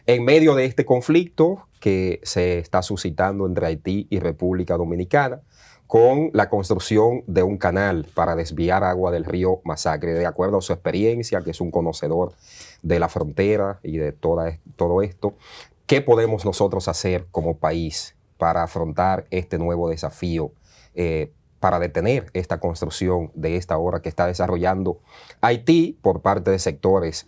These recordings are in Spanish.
En medio de este conflicto que se está suscitando entre Haití y República Dominicana, con la construcción de un canal para desviar agua del río Masacre, de acuerdo a su experiencia, que es un conocedor de la frontera y de todo esto, ¿qué podemos nosotros hacer como país para afrontar este nuevo desafío, para detener esta construcción de esta obra que está desarrollando Haití por parte de sectores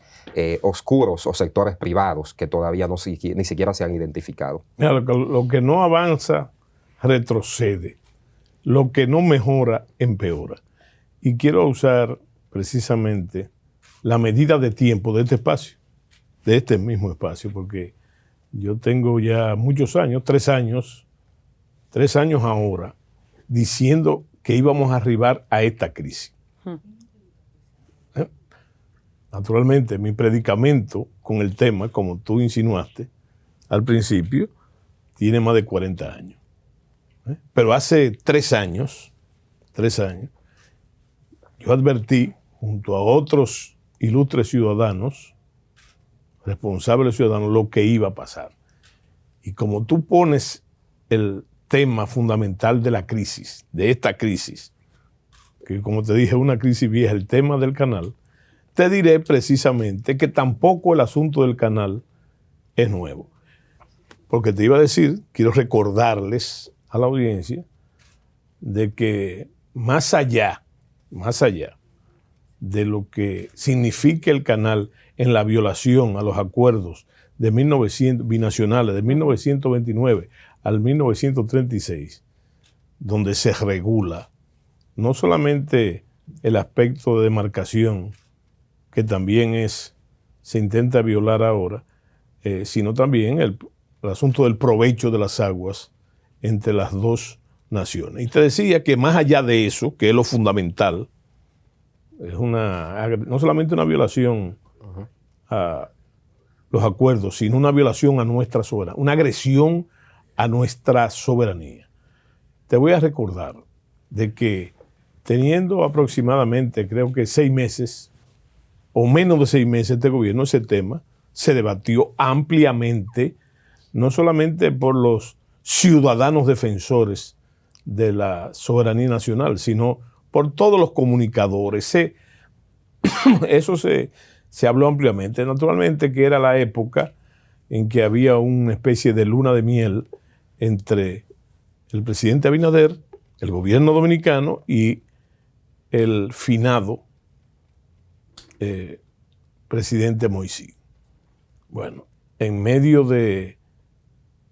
oscuros o sectores privados que todavía ni siquiera se han identificado? Mira, lo que no avanza retrocede, lo que no mejora empeora. Y quiero usar precisamente la medida de tiempo de este espacio, de este mismo espacio, porque yo tengo ya muchos años, 3 años ahora, diciendo que íbamos a arribar a esta crisis. Naturalmente, mi predicamento con el tema, como tú insinuaste al principio, tiene más de 40 años. Pero hace 3 años, yo advertí junto a otros ilustres ciudadanos, responsables ciudadanos, lo que iba a pasar. Y como tú pones el tema fundamental de la crisis, de esta crisis, que como te dije es una crisis vieja, el tema del canal, te diré precisamente que tampoco el asunto del canal es nuevo. Porque te iba a decir, quiero recordarles a la audiencia de que más allá de lo que significa el canal en la violación a los acuerdos de binacionales de 1929 al 1936, donde se regula no solamente el aspecto de demarcación, que también se intenta violar ahora, sino también el asunto del provecho de las aguas entre las dos naciones. Y te decía que más allá de eso, que es lo fundamental, es no solamente una violación a los acuerdos, sino una violación a nuestra soberanía, una agresión a nuestra soberanía. Te voy a recordar de que teniendo aproximadamente, creo que 6 meses, o menos de 6 meses de gobierno, ese tema se debatió ampliamente, no solamente por los ciudadanos defensores de la soberanía nacional, sino por todos los comunicadores. Eso se habló ampliamente. Naturalmente que era la época en que había una especie de luna de miel entre el presidente Abinader, el gobierno dominicano y el finado presidente Moisí. Bueno, en medio de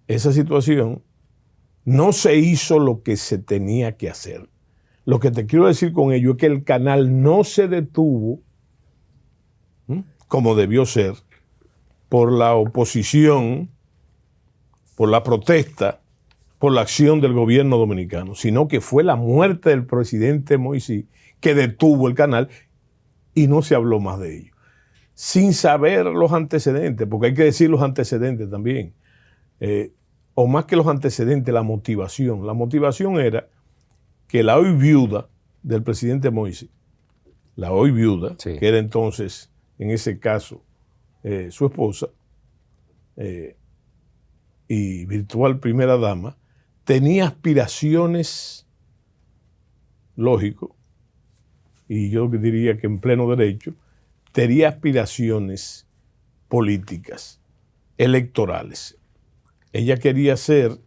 esa situación no se hizo lo que se tenía que hacer. Lo que te quiero decir con ello es que el canal no se detuvo como debió ser por la oposición, por la protesta, por la acción del gobierno dominicano, sino que fue la muerte del presidente Moisí que detuvo el canal y no se habló más de ello. Sin saber los antecedentes, porque hay que decir los antecedentes también, o más que los antecedentes, la motivación. La motivación era que la hoy viuda del presidente Moisí, la hoy viuda, sí, que era entonces, en ese caso, su esposa y virtual primera dama, tenía aspiraciones, lógico, y yo diría que en pleno derecho, tenía aspiraciones políticas, electorales. Ella quería ser,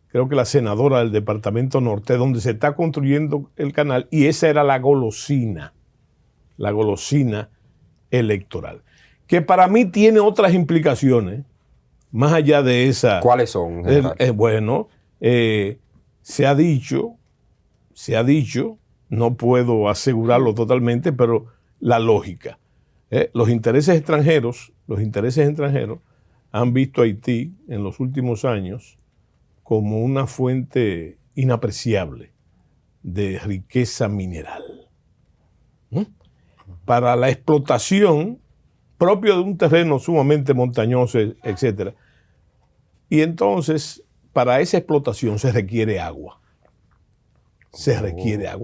creo que la senadora del Departamento Norte, donde se está construyendo el canal, y esa era la golosina electoral, que para mí tiene otras implicaciones, más allá de esa. ¿Cuáles son? Bueno, se ha dicho, no puedo asegurarlo totalmente, pero la lógica. Los intereses extranjeros han visto a Haití en los últimos años como una fuente inapreciable de riqueza mineral. Para la explotación propio de un terreno sumamente montañoso, etc. Y entonces, para esa explotación se requiere agua.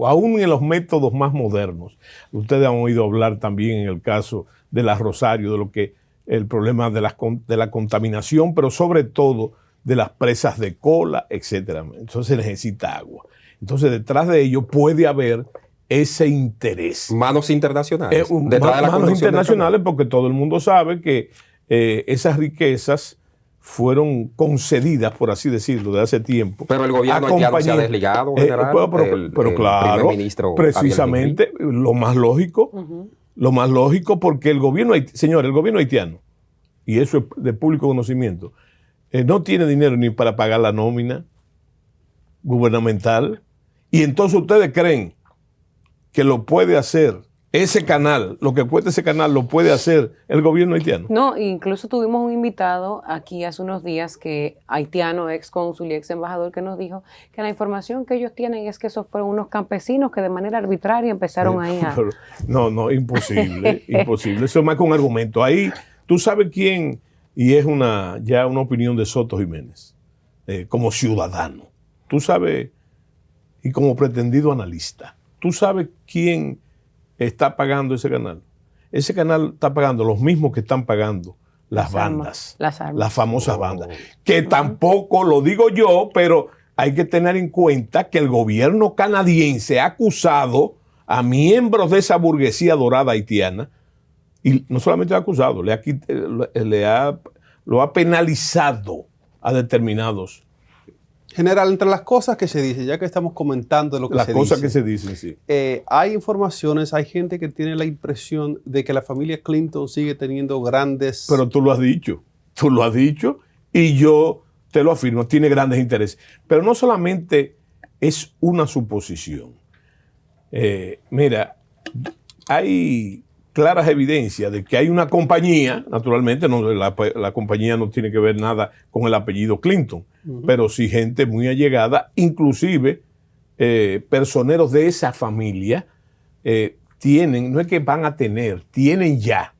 Aún en los métodos más modernos. Ustedes han oído hablar también en el caso de la Rosario, de lo que el problema de la contaminación, pero sobre todo de las presas de cola, etc. Entonces se necesita agua. Entonces detrás de ello puede haber ese interés. Manos internacionales. Manos internacionales, porque todo el mundo sabe que esas riquezas fueron concedidas, por así decirlo, de hace tiempo. Pero el gobierno haitiano se ha desligado, general. Pero claro, precisamente lo más lógico, porque el gobierno haitiano, y eso es de público conocimiento, no tiene dinero ni para pagar la nómina gubernamental, y entonces ustedes creen que lo puede hacer ese canal, lo que cuesta ese canal, lo puede hacer el gobierno haitiano. No, incluso tuvimos un invitado aquí hace unos días, haitiano, ex cónsul y ex embajador, que nos dijo que la información que ellos tienen es que esos fueron unos campesinos que de manera arbitraria empezaron ahí a... No, imposible, imposible. Eso es más que un argumento. Ahí, tú sabes quién, y es ya una opinión de Soto Jiménez, como ciudadano. Tú sabes, y como pretendido analista, tú sabes quién está pagando ese canal. Ese canal está pagando los mismos que están pagando las bandas, las famosas bandas, que tampoco lo digo yo, pero hay que tener en cuenta que el gobierno canadiense ha acusado a miembros de esa burguesía dorada haitiana, y no solamente lo ha acusado, lo ha penalizado a determinados. General, entre las cosas que se dicen, ya que estamos comentando lo que las cosas que se dicen, sí. Hay informaciones, hay gente que tiene la impresión de que la familia Clinton sigue teniendo grandes... Pero tú lo has dicho y yo te lo afirmo, tiene grandes intereses. Pero no solamente es una suposición. Mira, hay claras evidencias de que hay una compañía, naturalmente la compañía no tiene que ver nada con el apellido Clinton, pero sí gente muy allegada, inclusive personeros de esa familia tienen, no es que van a tener, tienen ya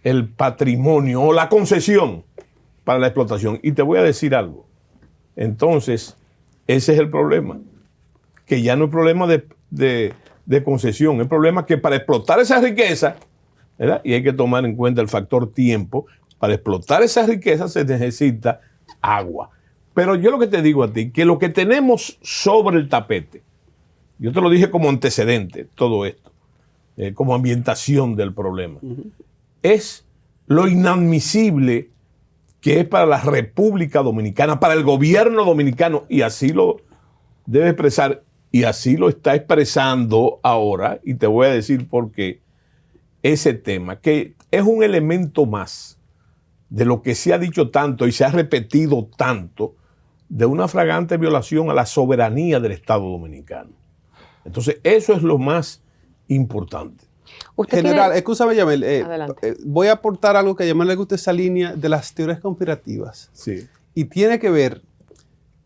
el patrimonio o la concesión para la explotación. Y te voy a decir algo. Entonces, ese es el problema, que ya no es problema de concesión, es problema que para explotar esa riqueza, ¿verdad? Y hay que tomar en cuenta el factor tiempo, para explotar esa riqueza se necesita agua. Pero yo lo que te digo a ti, que lo que tenemos sobre el tapete, yo te lo dije como antecedente, todo esto, como ambientación del problema, es lo inadmisible que es para la República Dominicana, para el gobierno dominicano, y así lo debe expresar, y así lo está expresando ahora, y te voy a decir por qué, ese tema, que es un elemento más de lo que se ha dicho tanto y se ha repetido tanto, de una flagrante violación a la soberanía del Estado Dominicano. Entonces, eso es lo más importante. General, escúchame, Yamel, voy a aportar algo que a Yamel le gusta, esa línea de las teorías conspirativas. Sí. Y tiene que ver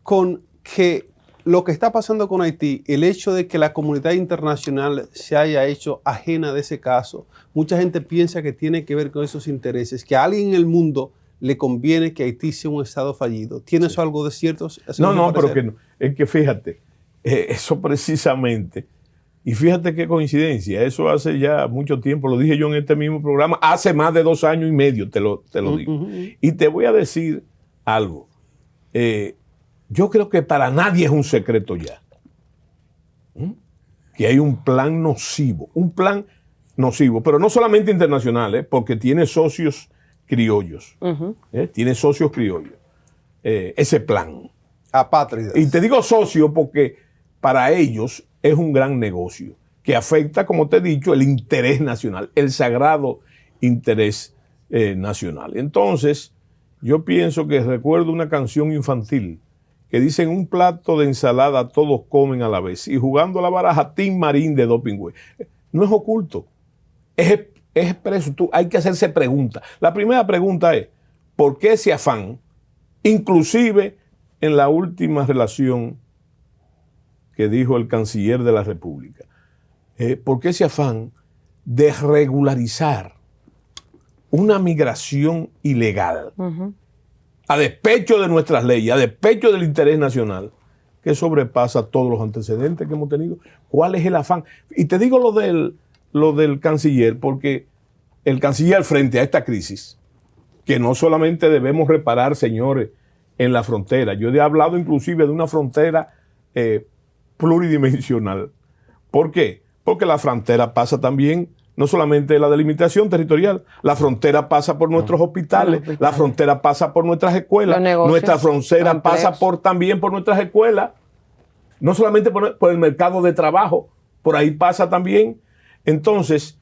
con que lo que está pasando con Haití, el hecho de que la comunidad internacional se haya hecho ajena de ese caso, mucha gente piensa que tiene que ver con esos intereses, que a alguien en el mundo le conviene que Haití sea un estado fallido. ¿Tiene eso algo de cierto? No, pero que no. Es que fíjate, eso precisamente, y fíjate qué coincidencia, eso hace ya mucho tiempo, lo dije yo en este mismo programa, hace más de 2 años y medio, te lo digo. Y te voy a decir algo. Yo creo que para nadie es un secreto ya que hay un plan nocivo, pero no solamente internacional, porque tiene socios criollos, tiene socios criollos, ese plan. Apátridas. Y te digo socio porque para ellos es un gran negocio que afecta, como te he dicho, el interés nacional, el sagrado interés nacional. Entonces, yo pienso que recuerdo una canción infantil que dice: en un plato de ensalada todos comen a la vez, y jugando a la baraja Tim Marín de Dopingüe. No es oculto, es expreso. Hay que hacerse preguntas. La primera pregunta es: ¿por qué ese afán? Inclusive en la última relación que dijo el canciller de la República, ¿por qué ese afán de regularizar una migración ilegal? A despecho de nuestras leyes, a despecho del interés nacional, que sobrepasa todos los antecedentes que hemos tenido. ¿Cuál es el afán? Y te digo lo del canciller, porque el canciller frente a esta crisis, que no solamente debemos reparar, señores, en la frontera. Yo he hablado inclusive de una frontera pluridimensional. ¿Por qué? Porque la frontera pasa también, no solamente la delimitación territorial, la frontera pasa por nuestros hospitales, la frontera pasa por nuestras escuelas, nuestra frontera pasa también por nuestras escuelas, no solamente por el mercado de trabajo, por ahí pasa también. Entonces,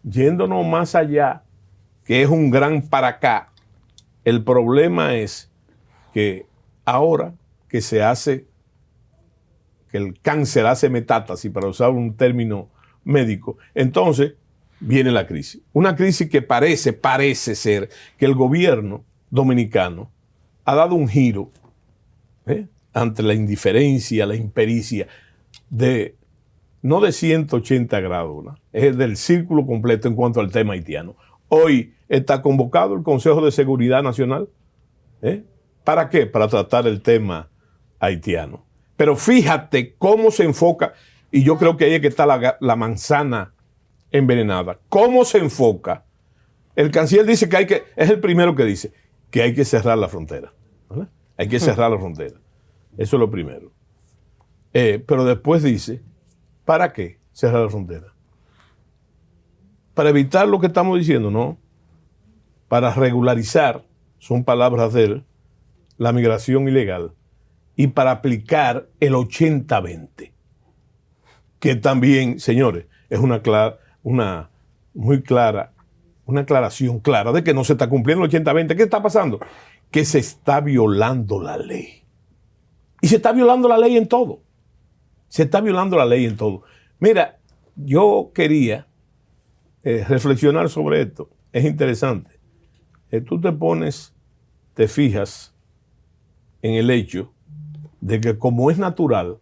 yéndonos más allá, que es un gran para acá, el problema es que ahora que que el cáncer hace metástasis, para usar un término médico, entonces viene la crisis. Una crisis que parece ser que el gobierno dominicano ha dado un giro ante la indiferencia, la impericia, no de 180 grados, ¿no? Es del círculo completo en cuanto al tema haitiano. Hoy está convocado el Consejo de Seguridad Nacional. ¿Para qué? Para tratar el tema haitiano. Pero fíjate cómo se enfoca, y yo creo que ahí es que está la manzana envenenada. ¿Cómo se enfoca? El canciller dice que es el primero que dice que hay que cerrar la frontera, ¿verdad? Hay que cerrar la frontera. Eso es lo primero. Pero después dice, ¿para qué cerrar la frontera? Para evitar lo que estamos diciendo, ¿no? Para regularizar, son palabras de él, la migración ilegal, y para aplicar el 80-20, que también, señores, es una aclaración clara de que no se está cumpliendo el 80-20. ¿Qué está pasando? Que se está violando la ley. Y se está violando la ley en todo. Se está violando la ley en todo. Mira, yo quería reflexionar sobre esto. Es interesante. Tú te fijas en el hecho de que como es natural,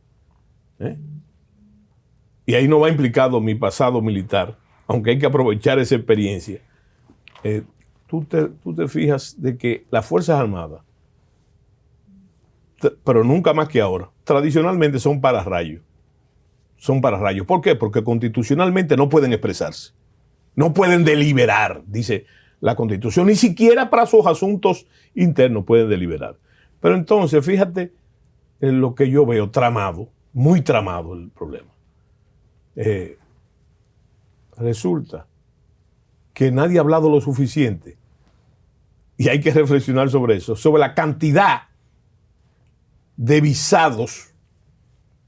y ahí no va implicado mi pasado militar, aunque hay que aprovechar esa experiencia, tú te fijas de que las Fuerzas Armadas, pero nunca más que ahora, tradicionalmente son pararrayos. Son pararrayos. ¿Por qué? Porque constitucionalmente no pueden expresarse. No pueden deliberar, dice la Constitución. Ni siquiera para sus asuntos internos pueden deliberar. Pero entonces, fíjate en lo que yo veo tramado, muy tramado el problema. Resulta que nadie ha hablado lo suficiente, y hay que reflexionar sobre eso, sobre la cantidad de visados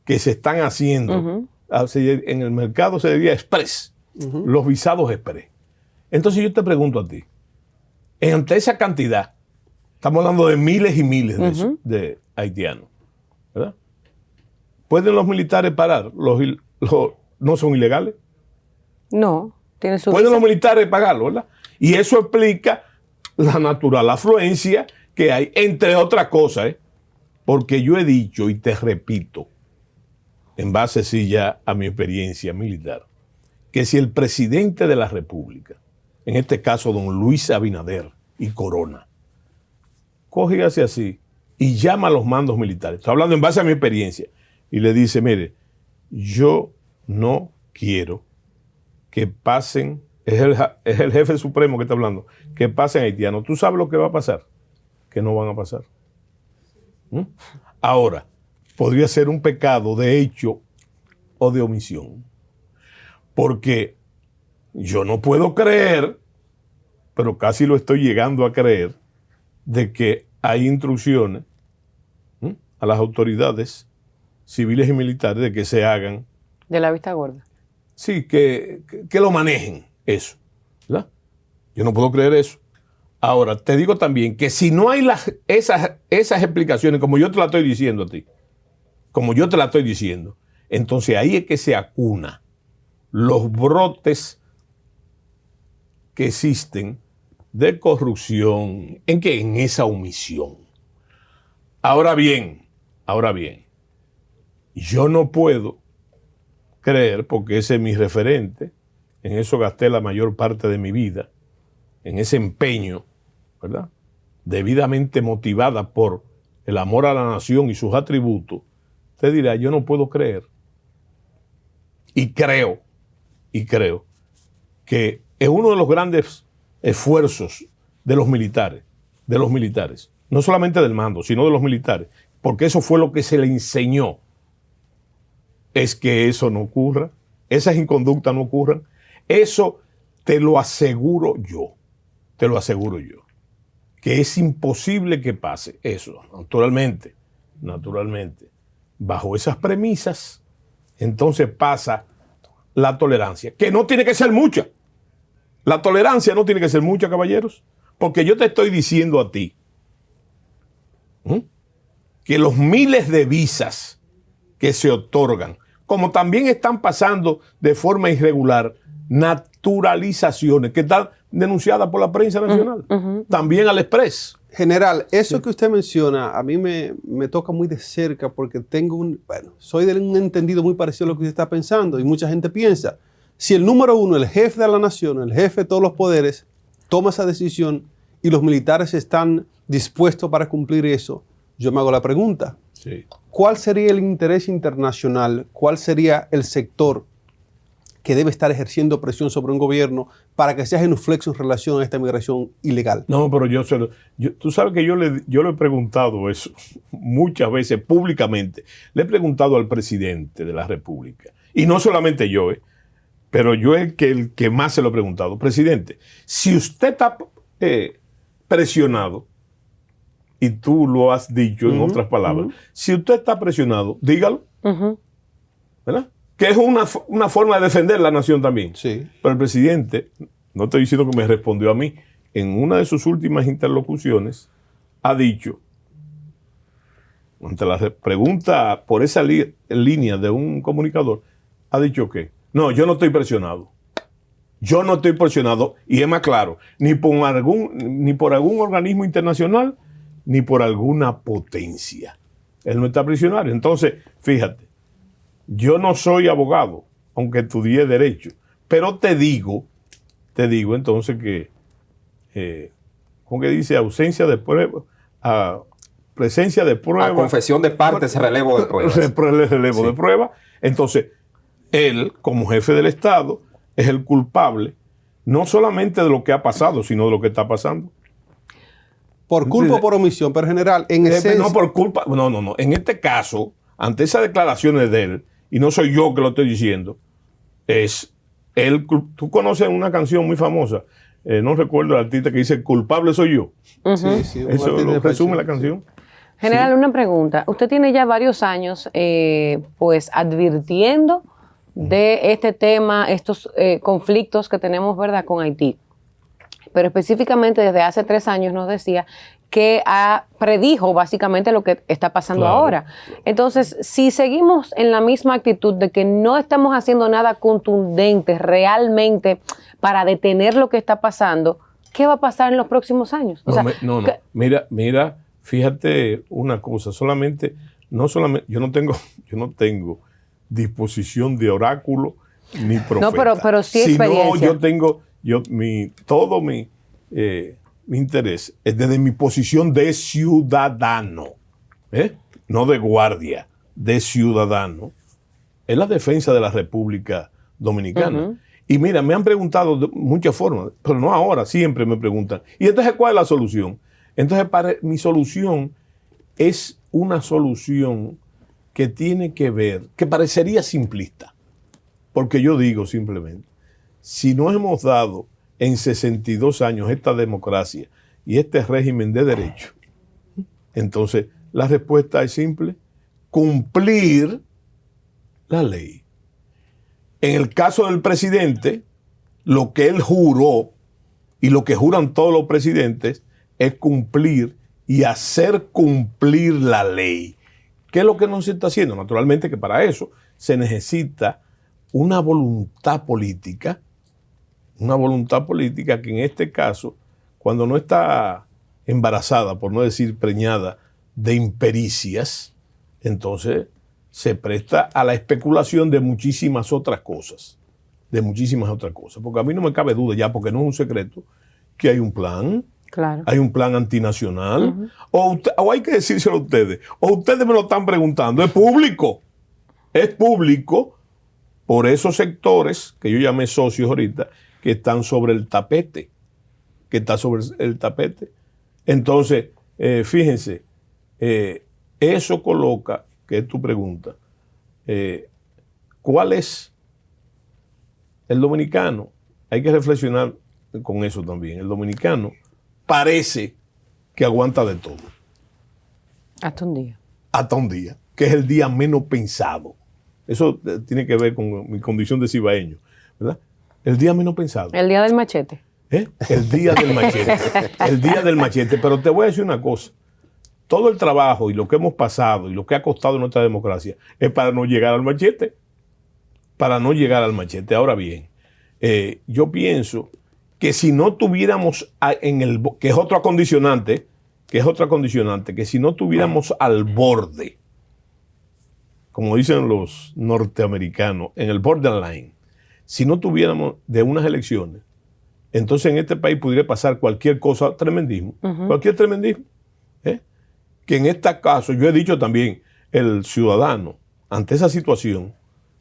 que se están haciendo. En el mercado se diría express, los visados express. Entonces yo te pregunto a ti, ante esa cantidad, estamos hablando de miles y miles de haitianos, ¿verdad? ¿Pueden los militares parar? ¿No son ilegales? No, tienen su ¿Pueden visa? los militares pagarlo, verdad? Y eso explica la natural afluencia que hay, entre otras cosas, porque yo he dicho y te repito, en base sí ya a mi experiencia militar, que si el presidente de la República, en este caso don Luis Abinader y Corona, coge y hace así y llama a los mandos militares, estoy hablando en base a mi experiencia, y le dice, mire, yo no quiero que pasen, es el jefe supremo que está hablando, que pasen haitianos. ¿Tú sabes lo que va a pasar? Que no van a pasar. Ahora, podría ser un pecado de hecho o de omisión, porque yo no puedo creer, pero casi lo estoy llegando a creer, de que hay instrucciones a las autoridades civiles y militares de que se hagan. De la vista gorda. Sí, que lo manejen eso, ¿verdad? Yo no puedo creer eso. Ahora, te digo también que si no hay esas explicaciones, como yo te la estoy diciendo a ti, entonces ahí es que se acuna los brotes que existen de corrupción. ¿En qué? En esa omisión. Ahora bien, yo no puedo creer, porque ese es mi referente, en eso gasté la mayor parte de mi vida, en ese empeño, ¿verdad? Debidamente motivada por el amor a la nación y sus atributos, te dirá, yo no puedo creer. Y creo que es uno de los grandes esfuerzos de los militares, no solamente del mando, sino de los militares, porque eso fue lo que se le enseñó, es que eso no ocurra, esas inconductas no ocurran. Eso te lo aseguro yo, que es imposible que pase eso, naturalmente, bajo esas premisas, entonces pasa la tolerancia, que no tiene que ser mucha. La tolerancia no tiene que ser mucha, caballeros, porque yo te estoy diciendo a ti que los miles de visas que se otorgan, como también están pasando de forma irregular, naturalizaciones que están denunciadas por la prensa nacional, también al Express. General, eso que usted menciona a mí me toca muy de cerca porque soy de un entendido muy parecido a lo que usted está pensando y mucha gente piensa, si el número uno, el jefe de la nación, el jefe de todos los poderes, toma esa decisión y los militares están dispuestos para cumplir eso, yo me hago la pregunta, sí. ¿Cuál sería el interés internacional? ¿Cuál sería el sector que debe estar ejerciendo presión sobre un gobierno para que sea genuflexo en relación a esta migración ilegal? No, pero tú sabes que yo le he preguntado eso muchas veces públicamente. Le he preguntado al presidente de la República, y no solamente yo, pero yo el que más se lo he preguntado. Presidente, si usted está presionado, y tú lo has dicho en otras palabras, si usted está presionado, dígalo, ¿verdad? Que es una forma de defender la nación también. Sí. Pero el presidente, no estoy diciendo que me respondió a mí, en una de sus últimas interlocuciones, ha dicho, ante la pregunta por esa línea de un comunicador, ha dicho que, no, yo no estoy presionado. Yo no estoy presionado, y es más claro, ni por algún organismo internacional, ni por alguna potencia. Él no está presionado. Entonces, fíjate, yo no soy abogado, aunque estudié Derecho, pero te digo entonces que, ¿cómo que dice? Ausencia de prueba, presencia de prueba. A confesión de partes, relevo de pruebas. Relevo de prueba. Entonces, él, como jefe del Estado, es el culpable, no solamente de lo que ha pasado, sino de lo que está pasando. Por culpa o por omisión, pero general, en esencia... No, por culpa, no. En este caso, ante esas declaraciones de él, y no soy yo que lo estoy diciendo, es él. Tú conoces una canción muy famosa, no recuerdo el artista que dice, culpable soy yo. Sí, Eso lo resume la canción. General, una pregunta. Usted tiene ya varios años pues advirtiendo de este tema, estos conflictos que tenemos, ¿verdad?, con Haití. Pero específicamente desde hace 3 años nos decía que predijo básicamente lo que está pasando ahora. Entonces, si seguimos en la misma actitud de que no estamos haciendo nada contundente realmente para detener lo que está pasando, ¿qué va a pasar en los próximos años? Mira, fíjate una cosa, yo no tengo disposición de oráculo ni profeta. No, pero sí experiencia. Sino yo tengo todo mi interés es desde mi posición de ciudadano, no de guardia, de ciudadano, es la defensa de la República Dominicana. Y mira, me han preguntado de muchas formas, pero no ahora, siempre me preguntan. ¿Y entonces cuál es la solución? Entonces, mi solución es una solución que tiene que ver, que parecería simplista, porque yo digo simplemente, si no hemos dado en 62 años esta democracia y este régimen de derecho, entonces la respuesta es simple: cumplir la ley. En el caso del presidente, lo que él juró y lo que juran todos los presidentes es cumplir y hacer cumplir la ley. ¿Qué es lo que no se está haciendo? Naturalmente que para eso se necesita una voluntad política que en este caso, cuando no está embarazada, por no decir preñada, de impericias, entonces se presta a la especulación de muchísimas otras cosas. Porque a mí no me cabe duda ya, porque no es un secreto, que hay un plan. Claro. Hay un plan antinacional. O hay que decírselo a ustedes. O ustedes me lo están preguntando. Es público. Es público por esos sectores que yo llamé socios ahorita, que están sobre el tapete, Entonces, fíjense, eso coloca, que es tu pregunta, ¿cuál es el dominicano? Hay que reflexionar con eso también. El dominicano parece que aguanta de todo. Hasta un día. Hasta un día, que es el día menos pensado. Eso tiene que ver con mi condición de cibaeño, ¿verdad? El día menos pensado. El día del machete. El día del machete. El día del machete. Pero te voy a decir una cosa. Todo el trabajo y lo que hemos pasado y lo que ha costado nuestra democracia es para no llegar al machete. Para no llegar al machete. Ahora bien, yo pienso que si no tuviéramos que es otro condicionante, que si no tuviéramos al borde, como dicen los norteamericanos, en el borderline, si no tuviéramos de unas elecciones, entonces en este país pudiera pasar cualquier cosa, tremendismo, cualquier tremendismo. Que en este caso, yo he dicho también, el ciudadano, ante esa situación,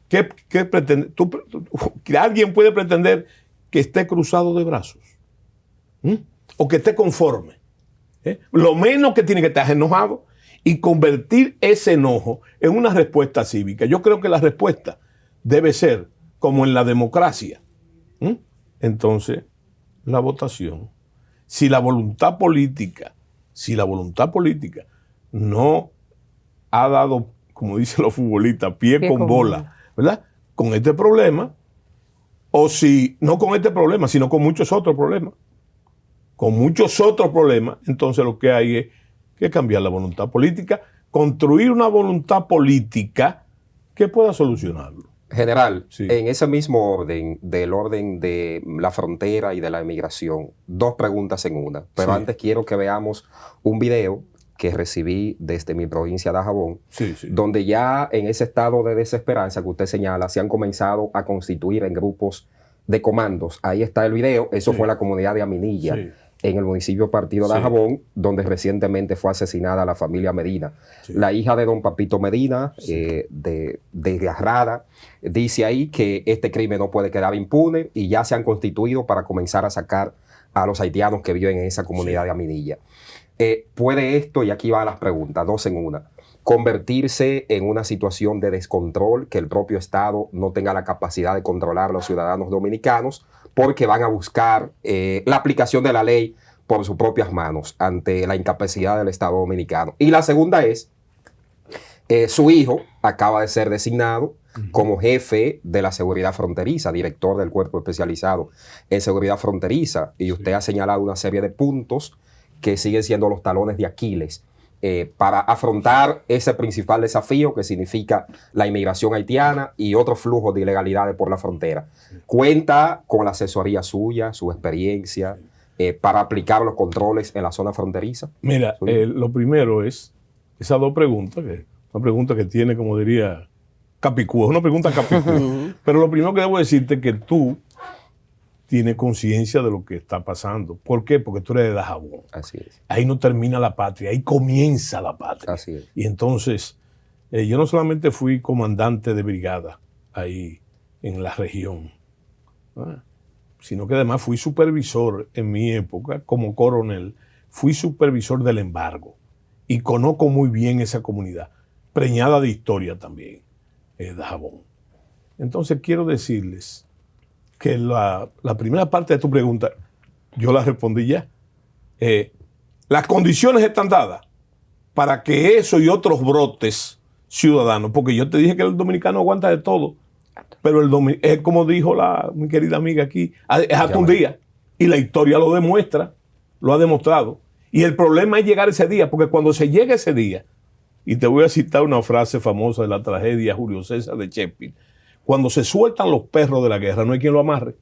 ¿qué pretende? ¿Alguien puede pretender que esté cruzado de brazos? O que esté conforme. Lo menos que tiene que estar enojado y convertir ese enojo en una respuesta cívica. Yo creo que la respuesta debe ser como en la democracia. Entonces, la votación. Si la voluntad política no ha dado, como dicen los futbolistas, pie con bola, ¿verdad? Con este problema, o si no con este problema, sino con muchos otros problemas. Entonces lo que hay es que cambiar la voluntad política, construir una voluntad política que pueda solucionarlo. General, Sí. en ese mismo orden, del orden de la frontera y de la inmigración, dos preguntas en una. Pero Sí. antes quiero que veamos un video que recibí desde mi provincia de Dajabón, Sí. donde ya en ese estado de desesperanza que usted señala, se han comenzado a constituir en grupos de comandos. Ahí está el video. Eso fue la comunidad de Aminilla, Sí. en el municipio partido de Sí. Dajabón, donde recientemente fue asesinada la familia Medina. Sí. La hija de don Papito Medina, desgarrada, dice ahí que este crimen no puede quedar impune y ya se han constituido para comenzar a sacar a los haitianos que viven en esa comunidad de Aminilla. ¿Puede esto, y aquí van las preguntas, dos en una, convertirse en una situación de descontrol, que el propio Estado no tenga la capacidad de controlar a los ciudadanos dominicanos porque van a buscar la aplicación de la ley por sus propias manos ante la incapacidad del Estado dominicano? Y la segunda es, su hijo acaba de ser designado como jefe de la seguridad fronteriza, director del cuerpo especializado en seguridad fronteriza, y usted ha señalado una serie de puntos que siguen siendo los talones de Aquiles para afrontar ese principal desafío que significa la inmigración haitiana y otros flujos de ilegalidades por la frontera. ¿Cuenta con la asesoría suya, su experiencia, para aplicar los controles en la zona fronteriza? Mira, lo primero es esas dos preguntas, una pregunta que tiene, como diría, capicúa, es una pregunta capicúa. Pero lo primero que debo decirte es que tú tienes conciencia de lo que está pasando. ¿Por qué? Porque tú eres de Dajabón. Así es. Ahí no termina la patria, ahí comienza la patria. Así es. Y entonces, yo no solamente fui comandante de brigada ahí en la región, sino que además fui supervisor en mi época como coronel, fui supervisor del embargo y conozco muy bien esa comunidad, preñada de historia también, Dajabón. Entonces quiero decirles que la primera parte de tu pregunta, yo la respondí ya. Las condiciones están dadas para que eso y otros brotes ciudadanos, porque yo te dije que el dominicano aguanta de todo, pero es como dijo mi querida amiga aquí, es hasta un día. Y la historia lo demuestra, lo ha demostrado. Y el problema es llegar ese día, porque cuando se llega ese día, y te voy a citar una frase famosa de la tragedia Julio César de Shakespeare, cuando se sueltan los perros de la guerra, no hay quien lo amarre.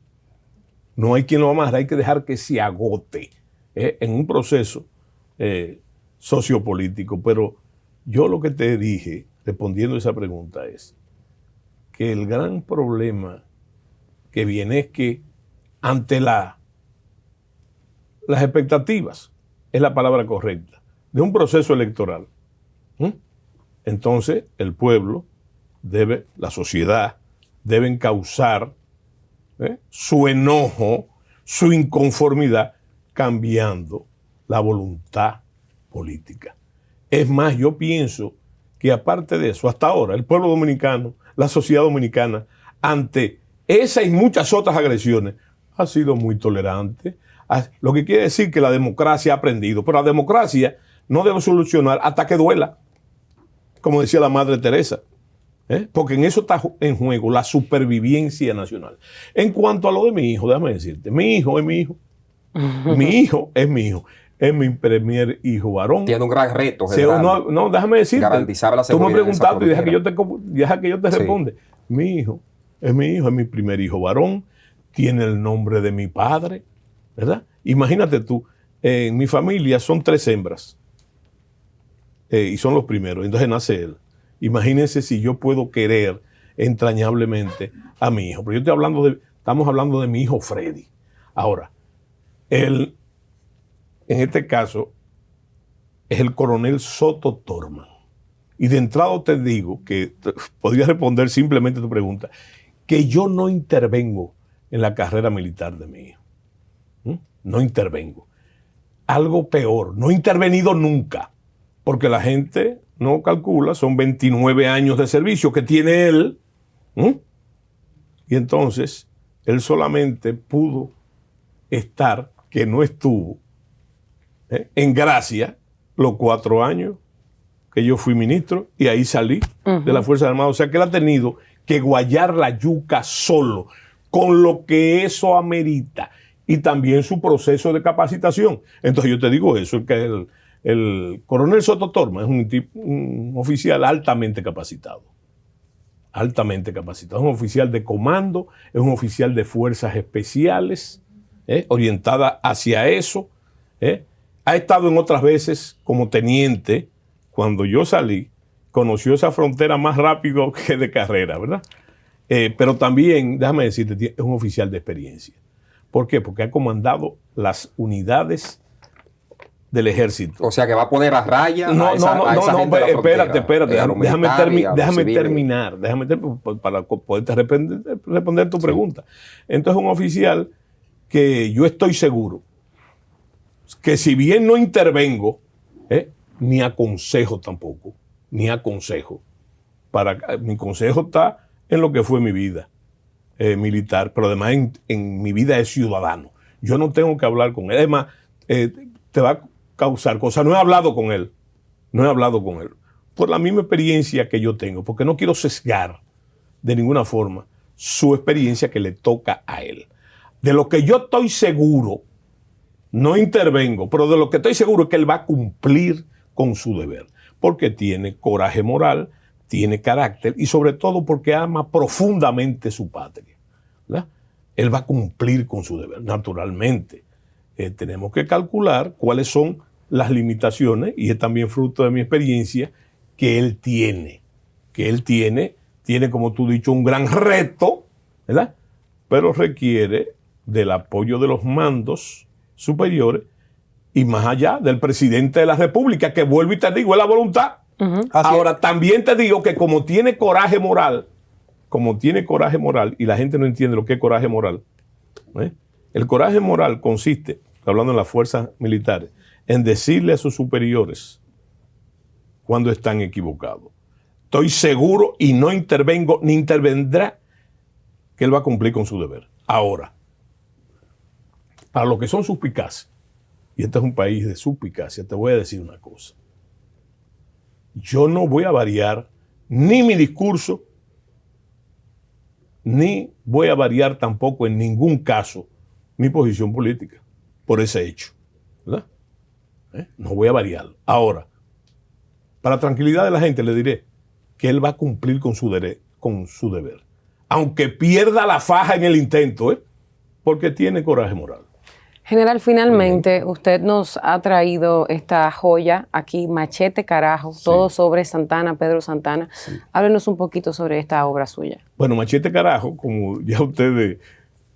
No hay quien lo amarre, hay que dejar que se agote en un proceso sociopolítico. Pero yo lo que te dije, respondiendo a esa pregunta, es que el gran problema que viene es que ante las expectativas, es la palabra correcta, de un proceso electoral, entonces el pueblo la sociedad, deben causar su enojo, su inconformidad, cambiando la voluntad política. Es más, yo pienso que aparte de eso, hasta ahora, el pueblo dominicano, la sociedad dominicana, ante esa y muchas otras agresiones, ha sido muy tolerante. Lo que quiere decir que la democracia ha aprendido, pero la democracia no debe solucionar hasta que duela, como decía la Madre Teresa. Porque en eso está en juego la supervivencia nacional. En cuanto a lo de mi hijo, déjame decirte, mi hijo es mi hijo. Mi hijo es mi hijo. Es mi primer hijo varón. Tiene un gran reto, general. No, déjame decirte. Garantizar la tú me seguridad preguntaste y deja que yo te Sí. responda. Mi hijo es mi primer hijo varón. Tiene el nombre de mi padre, ¿verdad? Imagínate tú, en mi familia son 3 hembras. Y son los primeros. Entonces nace él. Imagínense si yo puedo querer entrañablemente a mi hijo. Pero estamos hablando de mi hijo Freddy. Ahora, él, en este caso, es el coronel Soto Torman. Y de entrada te digo que podría responder simplemente tu pregunta, que yo no intervengo en la carrera militar de mi hijo. No intervengo. Algo peor, no he intervenido nunca, porque la gente no calcula, son 29 años de servicio que tiene él. Y entonces, él solamente pudo estar, que no estuvo, en gracia los 4 años que yo fui ministro y ahí salí de la Fuerza Armada. O sea que él ha tenido que guayar la yuca solo, con lo que eso amerita, y también su proceso de capacitación. Entonces yo te digo eso, que el coronel Soto Torman es un oficial altamente capacitado. Altamente capacitado. Es un oficial de comando, es un oficial de fuerzas especiales, orientada hacia eso. Ha estado en otras veces como teniente. Cuando yo salí, conoció esa frontera más rápido que de carrera, ¿verdad? Pero también, déjame decirte, es un oficial de experiencia. ¿Por qué? Porque ha comandado las unidades del ejército. O sea que va a poner a raya No, a esa gente de la frontera. espérate. A los Déjame militares, a los civiles. terminar. Para poderte responder tu pregunta. Entonces, un oficial que yo estoy seguro que si bien no intervengo, ni aconsejo tampoco, ni aconsejo. Mi consejo está en lo que fue mi vida militar, pero además en mi vida de ciudadano. Yo no tengo que hablar con él. Además, te va a causar cosas. No he hablado con él. Por la misma experiencia que yo tengo, porque no quiero sesgar de ninguna forma su experiencia que le toca a él. De lo que yo estoy seguro, no intervengo, pero de lo que estoy seguro es que él va a cumplir con su deber, porque tiene coraje moral, tiene carácter y sobre todo porque ama profundamente su patria, ¿verdad? Él va a cumplir con su deber, naturalmente. Tenemos que calcular cuáles son las limitaciones, y es también fruto de mi experiencia, que él tiene. Tiene, como tú has dicho, un gran reto, ¿verdad? Pero requiere del apoyo de los mandos superiores y más allá del presidente de la República, que vuelvo y te digo, es la voluntad. Ahora, también te digo que como tiene coraje moral, y la gente no entiende lo que es coraje moral, el coraje moral consiste, hablando en las fuerzas militares, en decirle a sus superiores cuando están equivocados. Estoy seguro y no intervengo ni intervendrá que él va a cumplir con su deber. Ahora, para los que son suspicaces, y este es un país de suspicacia, te voy a decir una cosa. Yo no voy a variar ni mi discurso, ni voy a variar tampoco en ningún caso mi posición política por ese hecho, ¿verdad? No voy a variarlo. Ahora, para tranquilidad de la gente le diré que él va a cumplir con su deber, aunque pierda la faja en el intento, porque tiene coraje moral. General, finalmente usted nos ha traído esta joya aquí, Machete Carajo, sí, todo sobre Santana, Pedro Santana. Sí. Háblenos un poquito sobre esta obra suya. Bueno, Machete Carajo, como ya ustedes,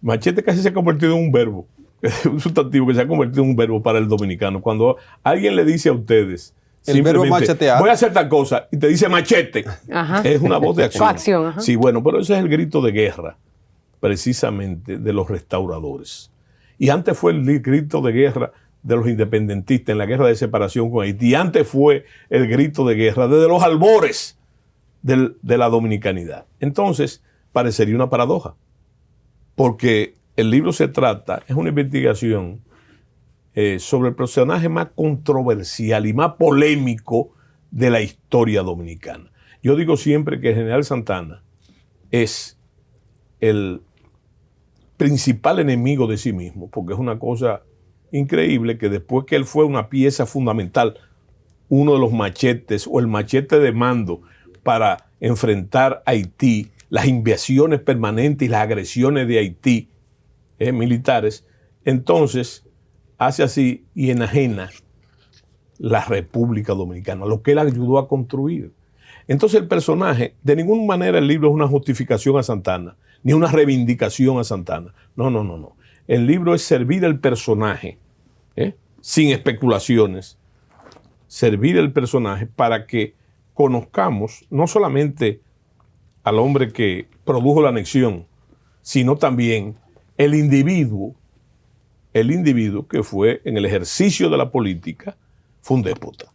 machete casi se ha convertido en un verbo, un sustantivo que se ha convertido en un verbo para el dominicano. Cuando alguien le dice a ustedes, el verbo machetear, voy a hacer tal cosa, y te dice machete, ajá, es una voz de acción. Acción, ajá. Sí, bueno, pero ese es el grito de guerra precisamente de los restauradores. Y antes fue el grito de guerra de los independentistas en la guerra de separación con Haití. Antes fue el grito de guerra desde los albores de la dominicanidad. Entonces, parecería una paradoja, porque el libro es una investigación sobre el personaje más controversial y más polémico de la historia dominicana. Yo digo siempre que el general Santana es el principal enemigo de sí mismo, porque es una cosa increíble que después que él fue una pieza fundamental, uno de los machetes o el machete de mando para enfrentar a Haití, las invasiones permanentes y las agresiones de Haití militares, entonces hace así y enajena la República Dominicana, lo que él ayudó a construir. Entonces el personaje, de ninguna manera el libro es una justificación a Santana, ni una reivindicación a Santana. No. El libro es servir el personaje, sin especulaciones, servir el personaje para que conozcamos no solamente al hombre que produjo la anexión, sino también el individuo que fue en el ejercicio de la política, fue un déspota.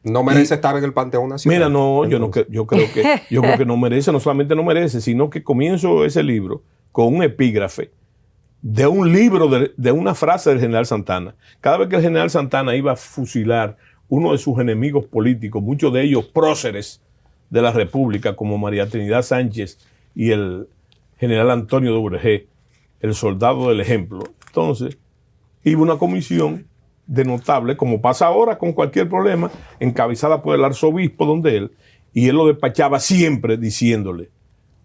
No merece estar en el Panteón Nacional. Mira, no, yo creo que no merece, no solamente no merece, sino que comienzo ese libro con un epígrafe de un libro, de una frase del general Santana. Cada vez que el general Santana iba a fusilar uno de sus enemigos políticos, muchos de ellos próceres de la República, como María Trinidad Sánchez y el general Antonio de Urgé, el soldado del ejemplo. Entonces, iba una comisión de notables, como pasa ahora con cualquier problema, encabezada por el arzobispo donde él, y él lo despachaba siempre diciéndole: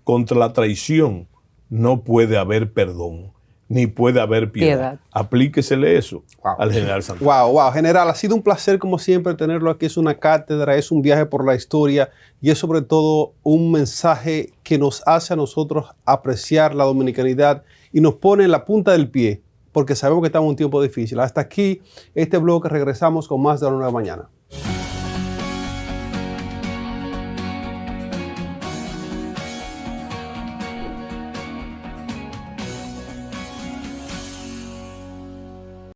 contra la traición no puede haber perdón, ni puede haber piedad. Aplíquesele eso al general Santana. Wow, general, ha sido un placer como siempre tenerlo aquí. Es una cátedra, es un viaje por la historia y es sobre todo un mensaje que nos hace a nosotros apreciar la dominicanidad y nos pone en la punta del pie, porque sabemos que estamos en un tiempo difícil. Hasta aquí este blog, regresamos con más de La Nueva Mañana.